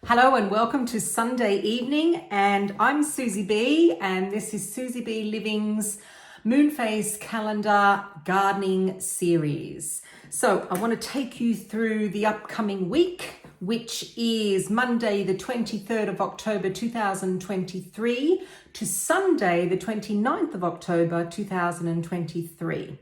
Hello and welcome to Sunday evening, and I'm Susie B, and this is Susie B Living's Moonphase calendar gardening series. So I want to take you through the upcoming week, which is Monday the 23rd of October 2023 to Sunday the 29th of October 2023.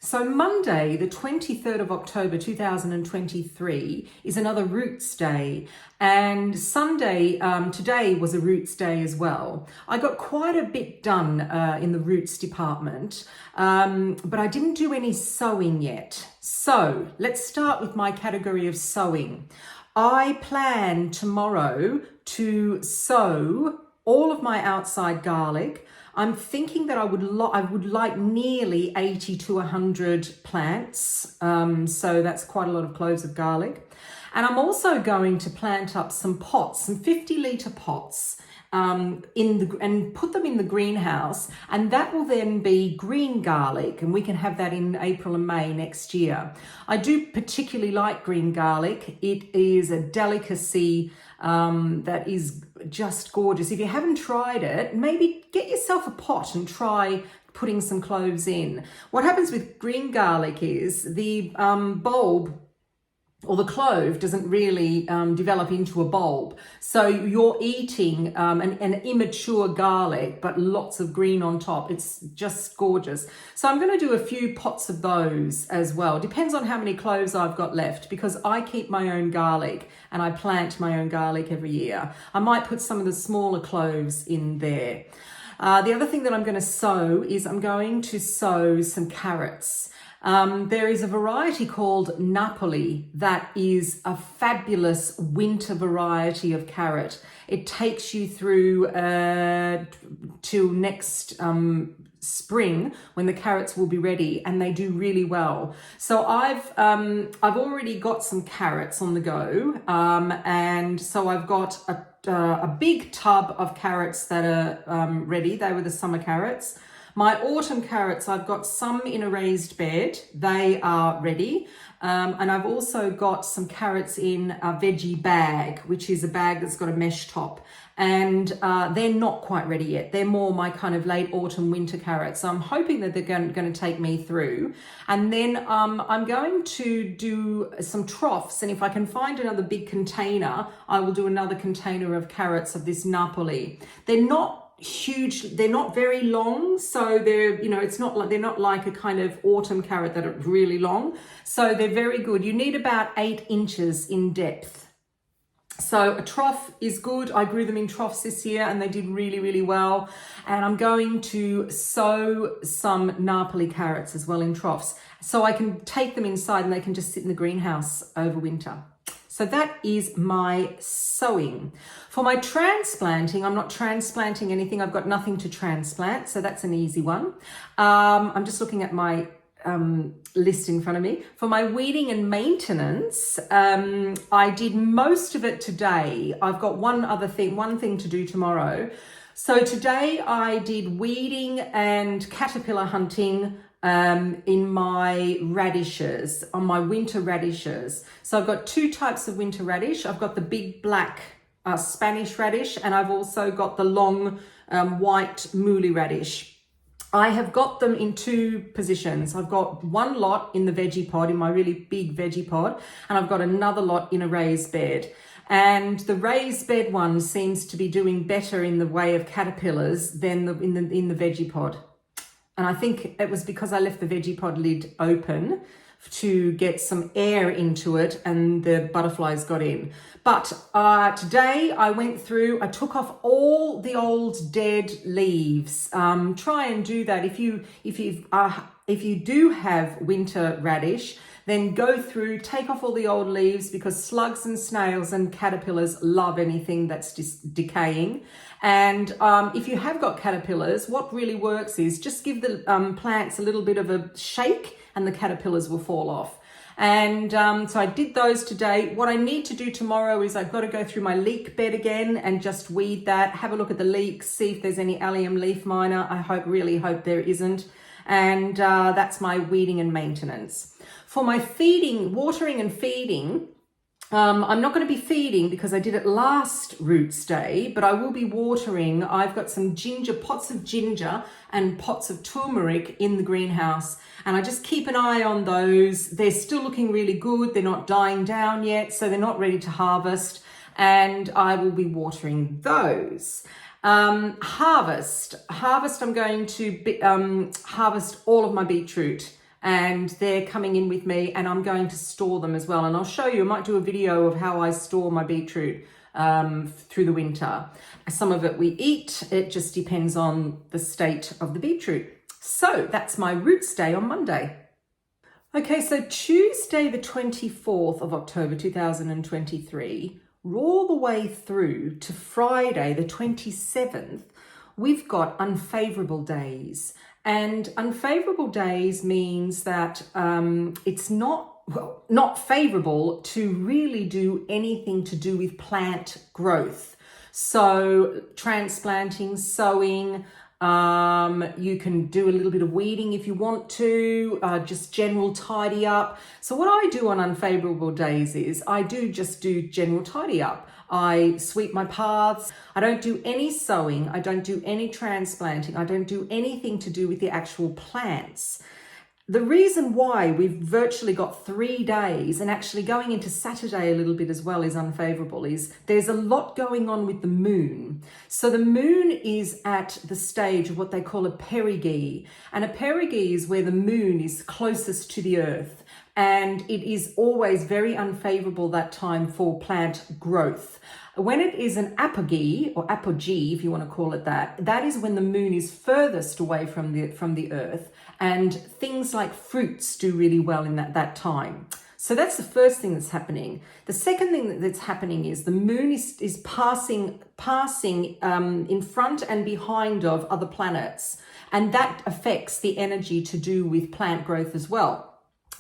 So Monday, the 23rd of October 2023 is another Roots Day, and Sunday, today was a Roots Day as well. I got quite a bit done in the Roots department, but I didn't do any sowing yet. So let's start with my category of sowing. I plan tomorrow to sow all of my outside garlic. I'm thinking that I would like nearly 80 to 100 plants, so that's quite a lot of cloves of garlic. And I'm also going to plant up some pots, some 50-litre pots, and put them in the greenhouse, and that will then be green garlic, and we can have that in April and May next year. I do particularly like green garlic. It is a delicacy that is just gorgeous. If you haven't tried it, maybe get yourself a pot and try putting some cloves in. What happens with green garlic is the bulb or the clove doesn't really develop into a bulb. So you're eating an immature garlic, but lots of green on top. It's just gorgeous. So I'm going to do a few pots of those as well. Depends on how many cloves I've got left, because I keep my own garlic and I plant my own garlic every year. I might put some of the smaller cloves in there. The other thing that I'm going to sow is I'm going to sow some carrots. There is a variety called Napoli that is a fabulous winter variety of carrot. It takes you through till next spring, when the carrots will be ready, and they do really well. So I've already got some carrots on the go, and so I've got a big tub of carrots that are ready. They were the summer carrots. My autumn carrots, I've got some in a raised bed. They are ready. And I've also got some carrots in a veggie bag, which is a bag that's got a mesh top. And they're not quite ready yet. They're more my kind of late autumn winter carrots. So I'm hoping that they're going to take me through. And then I'm going to do some troughs. And if I can find another big container, I will do another container of carrots of this Napoli. They're not huge, they're not very long, so they're, it's not like, they're not like a kind of autumn carrot that are really long, so they're very good. You need about 8 inches in depth. So a trough is good. I grew them in troughs this year and they did really, really well. And I'm going to sow some Napoli carrots as well in troughs, so I can take them inside and they can just sit in the greenhouse over winter. So that is my sowing. For my transplanting, I'm not transplanting anything. I've got nothing to transplant, so that's an easy one. I'm just looking at my list in front of me. For my weeding and maintenance, I did most of it today. I've got one thing to do tomorrow. So today I did weeding and caterpillar hunting in my radishes, on my winter radishes. So I've got 2 types of winter radish. I've got the big black Spanish radish, and I've also got the long white mooly radish. I have got them in 2 positions. I've got one lot in the veggie pod, in my really big veggie pod, and I've got another lot in a raised bed. And the raised bed one seems to be doing better in the way of caterpillars than in the veggie pod. And I think it was because I left the veggie pod lid open to get some air into it and the butterflies got in. But today I went through, I took off all the old dead leaves. Try and do that. If you do have winter radish, then go through, take off all the old leaves, because slugs and snails and caterpillars love anything that's decaying. And if you have got caterpillars, what really works is just give the plants a little bit of a shake and the caterpillars will fall off. And so I did those today. What I need to do tomorrow is I've got to go through my leek bed again and just weed that, have a look at the leeks, see if there's any allium leaf miner. I really hope there isn't. And that's my weeding and maintenance. For my feeding, watering and feeding, I'm not going to be feeding because I did it last Roots Day, but I will be watering. I've got some pots of ginger and pots of turmeric in the greenhouse, and I just keep an eye on those. They're still looking really good. They're not dying down yet, so they're not ready to harvest, and I will be watering those. Harvest, I'm going to harvest all of my beetroot, and they're coming in with me, and I'm going to store them as well. And I'll show you, I might do a video of how I store my beetroot through the winter. Some of it we eat, it just depends on the state of the beetroot. So that's my Roots Day on Monday. Okay, so Tuesday the 24th of October 2023, all the way through to Friday the 27th, we've got unfavourable days. And unfavourable days means that it's not favourable to really do anything to do with plant growth. So transplanting, sowing, you can do a little bit of weeding if you want to, just general tidy up. So what I do on unfavourable days is I just do general tidy up. I sweep my paths. I don't do any sowing. I don't do any transplanting. I don't do anything to do with the actual plants. The reason why we've virtually got 3 days, and actually going into Saturday a little bit as well, is unfavourable, is there's a lot going on with the moon. So the moon is at the stage of what they call a perigee. And a perigee is where the moon is closest to the earth. And it is always very unfavourable that time for plant growth. When it is an apogee, or apogee if you want to call it that, that is when the moon is furthest away from the earth, and things like fruits do really well in that time. So that's the first thing that's happening. The second thing that's happening is the moon is passing in front and behind of other planets, and that affects the energy to do with plant growth as well.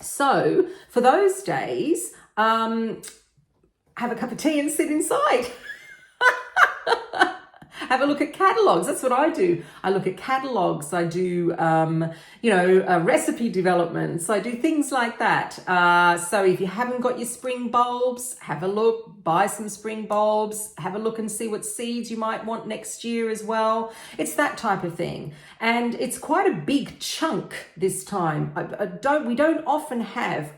So for those days, have a cup of tea and sit inside. Have a look at catalogs. That's what I do. I look at catalogs. I do, recipe developments. I do things like that. So if you haven't got your spring bulbs, have a look, buy some spring bulbs, have a look and see what seeds you might want next year as well. It's that type of thing. And it's quite a big chunk this time. We don't often have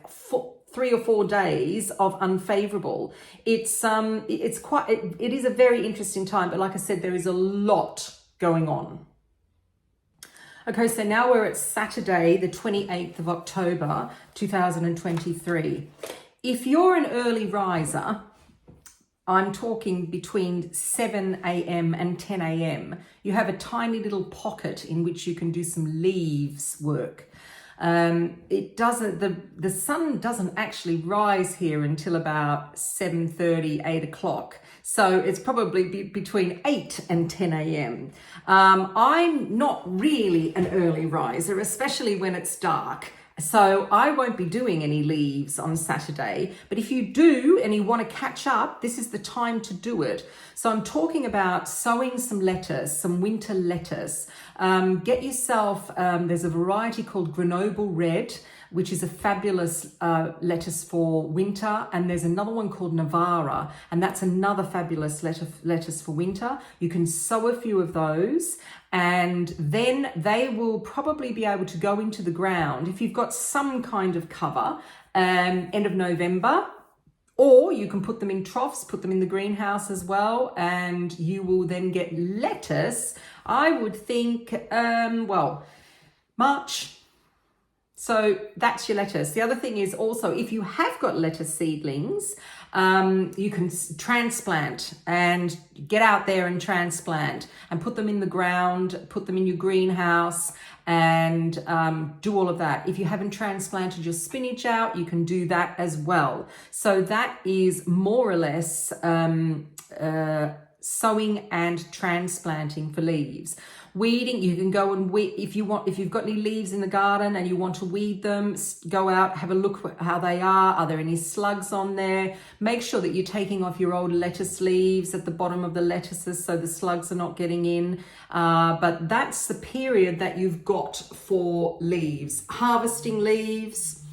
3 or 4 days of unfavourable. It is a very interesting time, but like I said, there is a lot going on. Okay, so now we're at Saturday, the 28th of October, 2023. If you're an early riser, I'm talking between 7 a.m. and 10 a.m. You have a tiny little pocket in which you can do some leaves work. The sun doesn't actually rise here until about 7:30, 8 o'clock. So it's probably between 8 and 10 a.m. I'm not really an early riser, especially when it's dark. So I won't be doing any leaves on Saturday, but if you do and you want to catch up, this is the time to do it. So I'm talking about sowing some lettuce, some winter lettuce. Get yourself, there's a variety called Grenoble Red, which is a fabulous lettuce for winter, and there's another one called Navarra, and that's another fabulous lettuce for winter. You can sow a few of those, and then they will probably be able to go into the ground if you've got some kind of cover, end of November. Or you can put them in troughs, put them in the greenhouse as well, and you will then get lettuce, I would think, March. So that's your lettuce. The other thing is also, if you have got lettuce seedlings, you can transplant and get out there and transplant and put them in the ground, put them in your greenhouse, and do all of that. If you haven't transplanted your spinach out, you can do that as well. So that is more or less sowing and transplanting for leaves. Weeding, you can go and weed if you've got any leaves in the garden and you want to weed them, go out, have a look how they are. Are there any slugs on there? Make sure that you're taking off your old lettuce leaves at the bottom of the lettuces so the slugs are not getting in. But that's the period that you've got for leaves. Harvesting leaves,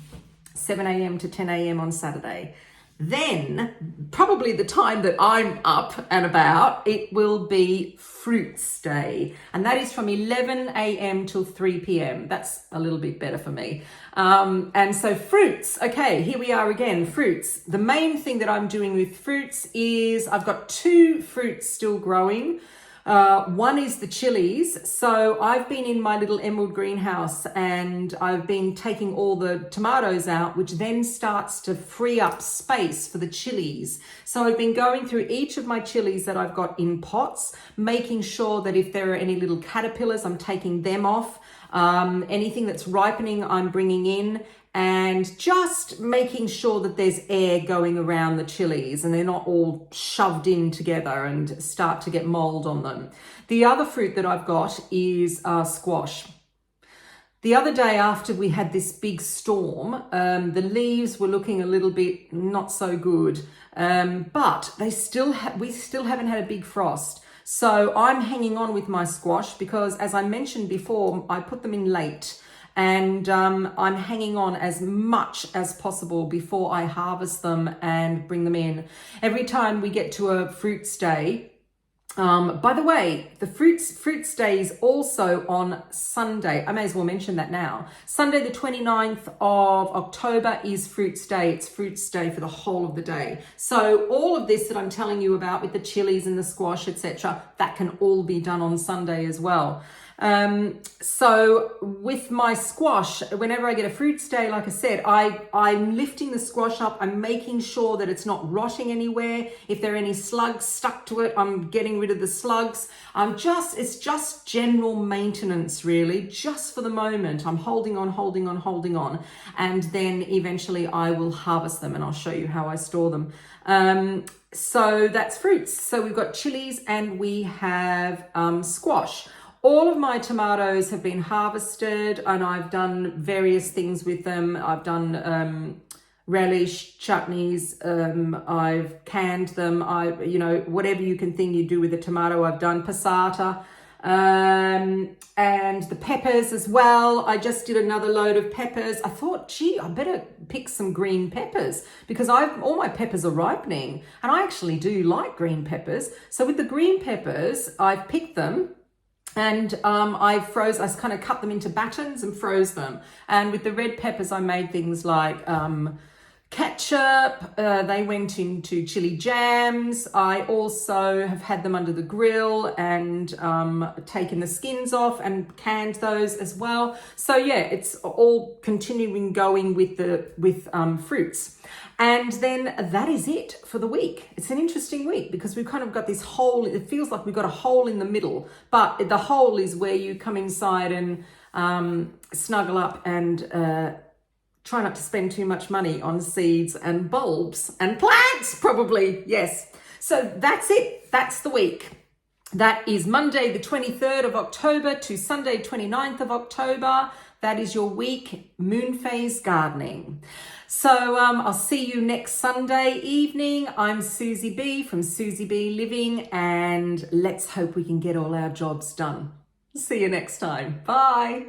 7 a.m. to 10 a.m. on Saturday. Then, probably the time that I'm up and about, it will be Fruits Day. And that is from 11 a.m. till 3 p.m. That's a little bit better for me. And so fruits, okay, here we are again, fruits. The main thing that I'm doing with fruits is I've got 2 fruits still growing. One is the chillies. So I've been in my little emerald greenhouse and I've been taking all the tomatoes out, which then starts to free up space for the chillies. So I've been going through each of my chillies that I've got in pots, making sure that if there are any little caterpillars, I'm taking them off. Anything that's ripening, I'm bringing in, and just making sure that there's air going around the chillies and they're not all shoved in together and start to get mold on them. The other fruit that I've got is squash. The other day after we had this big storm, the leaves were looking a little bit not so good, but we still haven't had a big frost. So I'm hanging on with my squash because, as I mentioned before, I put them in late. And I'm hanging on as much as possible before I harvest them and bring them in. Every time we get to a fruits day, by the way, the fruits day is also on Sunday. I may as well mention that now. Sunday the 29th of October is fruits day. It's fruits day for the whole of the day. So all of this that I'm telling you about with the chilies and the squash, etc., that can all be done on Sunday as well. So with my squash, whenever I get a fruits day, like I said, I'm lifting the squash up. I'm making sure that it's not rotting anywhere. If there are any slugs stuck to it, I'm getting rid of the slugs. It's just general maintenance, really, just for the moment. I'm holding on. And then eventually I will harvest them and I'll show you how I store them. So that's fruits. So we've got chilies and we have, squash. All of my tomatoes have been harvested and I've done various things with them. I've done relish, chutneys, I've canned them, whatever you can think you do with a tomato, I've done passata. And the peppers as well. I just did another load of peppers. I thought, gee, I better pick some green peppers because all my peppers are ripening and I actually do like green peppers. So with the green peppers, I've picked them. And I kind of cut them into battens and froze them. And with the red peppers, I made things like ketchup. They went into chili jams. I also have had them under the grill and taken the skins off and canned those as well. So yeah, it's all continuing going with fruits. And then that is it for the week. It's an interesting week because we've kind of got this hole. It feels like we've got a hole in the middle, but the hole is where you come inside and snuggle up and try not to spend too much money on seeds and bulbs and plants, probably. Yes. So that's it. That's the week. That is Monday, the 23rd of October to Sunday, 29th of October. That is your week, Moonphase gardening. So I'll see you next Sunday evening. I'm Susie B from Susie B Living, and let's hope we can get all our jobs done. See you next time. Bye.